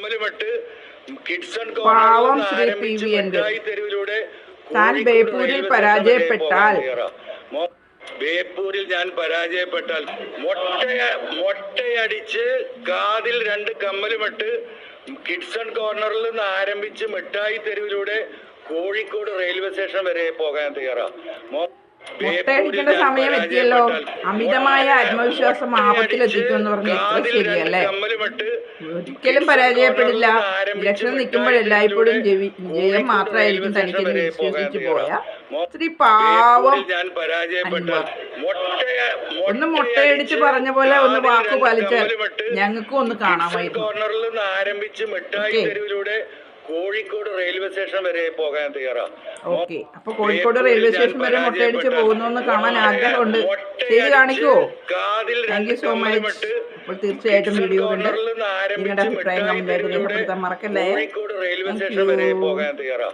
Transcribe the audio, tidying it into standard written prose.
കമ്മലുമിട്ട് കിഡ്സൺ പാവം Shri P V എന്റെ തെരുവിലൂടെ താൻ ബേപ്പൂരിൽ പരാജയപ്പെട്ടാൽ ബേപ്പൂരിൽ ഞാൻ പരാജയപ്പെട്ടാൽ മൊട്ടയടിച്ച് കാതിൽ 2 കമ്മലുമിട്ട് കിഡ്സൺ കോർണറിൽ നിന്ന് ആരംഭിച്ച് മിഠായി തെരുവിലൂടെ കോഴിക്കോട് റെയിൽവേ സ്റ്റേഷൻ വരെ പോകാൻ തയ്യാറാ. മുട്ടയടിക്കേണ്ട സമയം എത്തിയല്ലോ. അമിതമായ ആത്മവിശ്വാസം ആപത്തിലെത്തിക്കുമെന്ന് പറഞ്ഞ് എത്ര ശരിയല്ലേ. ഒരിക്കലും പരാജയപ്പെടില്ല. ഇലക്ഷൻ നിൽക്കുമ്പോൾ എല്ലായ്പ്പോഴും ജയം മാത്രമായിരിക്കും തനിക്കെന്ന് വിശ്വസിച്ചു പോയ ശ്രീ പാവം അൻവർ. ഒന്ന് മുട്ടയടിച്ച് പറഞ്ഞ പോലെ ഒന്ന് വാക്ക് പാലിച്ചാൽ ഞങ്ങൾക്കും ഒന്ന് കാണാമായിരുന്നു. കോർണറിൽ നിന്ന് ആരംഭിച്ച് മിഠായി തെരുവിലൂടെ കോഴിക്കോട് റെയിൽവേ സ്റ്റേഷൻ വരെ പോകാൻ തയ്യാറാ. ഓക്കെ, അപ്പൊ കോഴിക്കോട് റെയിൽവേ സ്റ്റേഷൻ വരെ മുട്ടയടിച്ച് പോകുന്നു കാണാൻ ആഗ്രഹമുണ്ട്. ചെയ്ത് കാണിക്കുവോ? Thank you so much. അപ്പോൾ തീർച്ചയായിട്ടും വീഡിയോ കണ്ട് നിങ്ങളുടെ അഭിപ്രായം കമന്റായിട്ട് രേഖപ്പെടുത്താൻ മറക്കല്ലേ. കോഴിക്കോട് റെയിൽവേ സ്റ്റേഷൻ വരെ പോകാൻ തയ്യാറാ.